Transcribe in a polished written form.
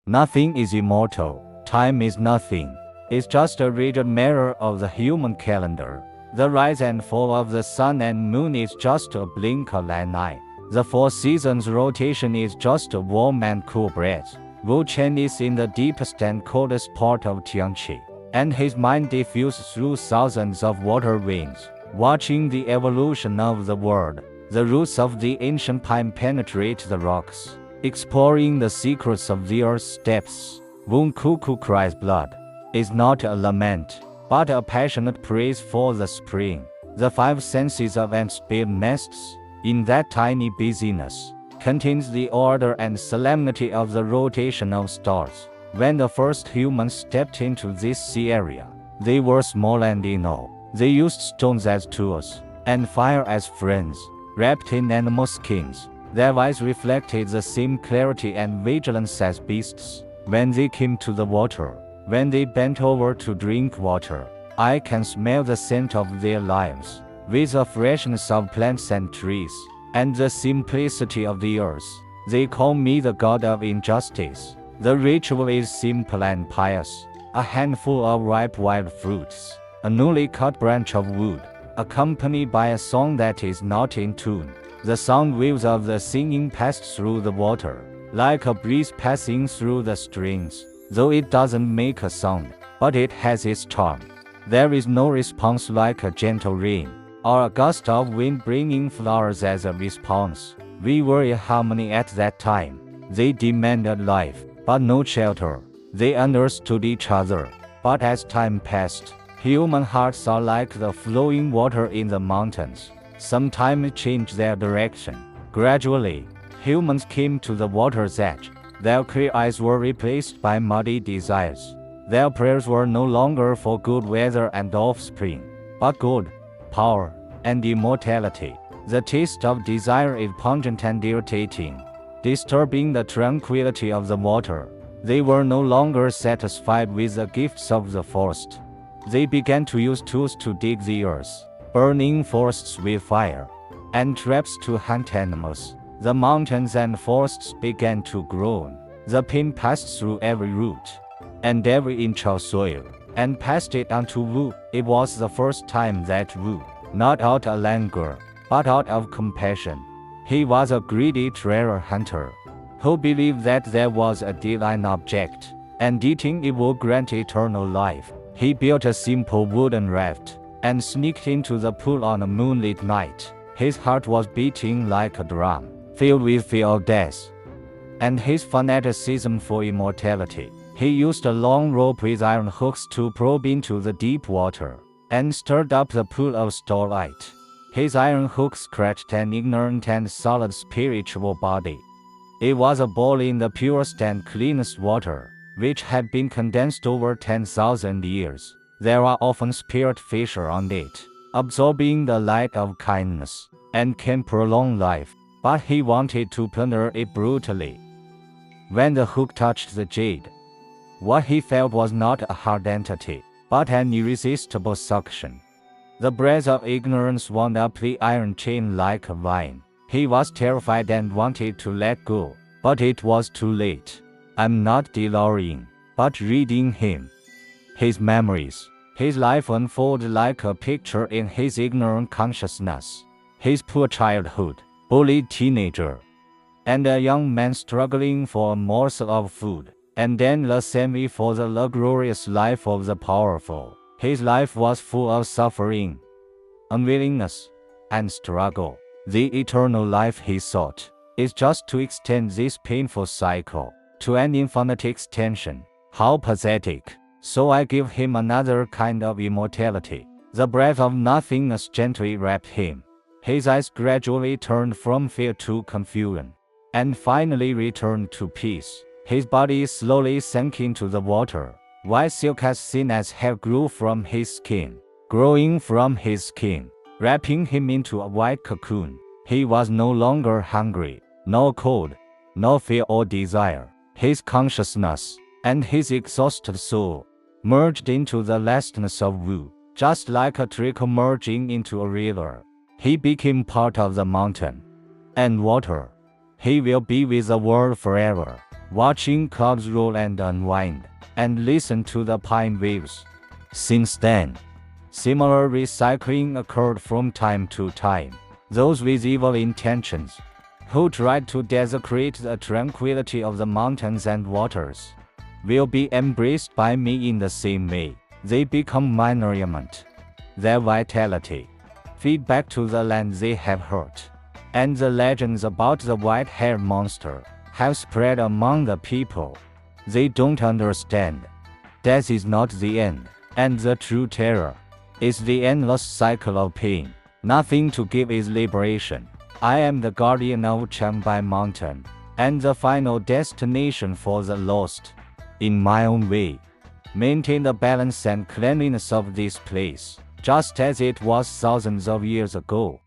Nothing is immortal. Time is nothing. It's just a rigid mirror of the human calendar. The rise and fall of the sun and moon is just a blink of an eye. The four seasons rotation is just a warm and cool breath. Wu Chen is in the deepest and coldest part of Tianqi, and his mind diffuses through thousands of water winds, watching the evolution of the world. The roots of the ancient pine penetrate the rocks, exploring the secrets of the earth's depths. Wu Cuckoo cries blood is not a lament, but a passionate praise for the spring. The five senses of ants build nests in that tiny busyness, contains the order and solemnity of the rotation of stars. When the first humans stepped into this sea area, they were small and in awe. They used stones as tools, and fire as friends, wrapped in animal skins. Their eyes reflected the same clarity and vigilance as beasts. When they came to the water, when they bent over to drink water, I can smell the scent of their lives, with the freshness of plants and trees, and the simplicity of the earth. They call me the god of injustice. The ritual is simple and pious. A handful of ripe wild fruits, a newly cut branch of wood, accompanied by a song that is not in tune. The sound waves of the singing passed through the water, like a breeze passing through the strings, though it doesn't make a sound, but it has its charm. There is no response like a gentle rain, or a gust of wind bringing flowers as a response. We were in harmony at that time. They demanded life, but no shelter. They understood each other. But as time passed, human hearts are like the flowing water in the mountains. Sometimes change their direction. Gradually, humans came to the water's edge. Their clear eyes were replaced by muddy desires. Their prayers were no longer for good weather and offspring, but good, power, and immortality. The taste of desire is pungent and irritating, disturbing the tranquility of the water. They were no longer satisfied with the gifts of the forest. They began to use tools to dig the earth, burning forests with fire, and traps to hunt animals. The mountains and forests began to groan. The pain passed through every root and every inch of soil, and passed it on to Wu. It was the first time that Wu, not out of anger, but out of compassion. He was a greedy treasure hunter, who believed that there was a divine object, and eating it would grant eternal life. He built a simple wooden raft, and sneaked into the pool on a moonlit night. His heart was beating like a drum, filled with fear of death, and his fanaticism for immortality. He used a long rope with iron hooks to probe into the deep water, and stirred up the pool of starlight. His iron hooks scratched an ignorant and solid spiritual body. It was a ball in the purest and cleanest water, which had been condensed over 10,000 years. There are often spirit fishes on it, absorbing the light of kindness, and can prolong life, but he wanted to plunder it brutally. When the hook touched the jade, what he felt was not a hard entity, but an irresistible suction. The breath of ignorance wound up the iron chain like a vine. He was terrified and wanted to let go, but it was too late. I'm not delirium, but reading him. His memories, his life unfolded like a picture in his ignorant consciousness. His poor childhood, bullied teenager, and a young man struggling for a morsel of food, and then the same for the luxurious life of the powerful. His life was full of suffering, unwillingness, and struggle. The eternal life he sought is just to extend this painful cycle to an infinite extension. How pathetic! So I give him another kind of immortality. The breath of nothingness gently wrapped him. His eyes gradually turned from fear to confusion, and finally returned to peace. His body slowly sank into the water, white silk as thin as hair grew from his skin, growing from his skin, wrapping him into a white cocoon. He was no longer hungry, nor cold, nor fear or desire. His consciousness and his exhausted soul merged into the vastness of Wu, just like a trickle merging into a river. He became part of the mountain and water. He will be with the world forever. watching clouds roll and unwind, and listen to the pine waves. Since then, similar recycling occurred from time to time. Those with evil intentions, who tried to desecrate the tranquility of the mountains and waters, will be embraced by me in the same way. They become my nourishment. Their vitality feed back to the land they have hurt. And the legends about the white-haired monster have spread among the people. They don't understand. Death is not the end, and the true terror is the endless cycle of pain. Nothing to give is liberation. I am the guardian of Changbai Mountain, and the final destination for the lost. In my own way, maintain the balance and cleanliness of this place, just as it was thousands of years ago.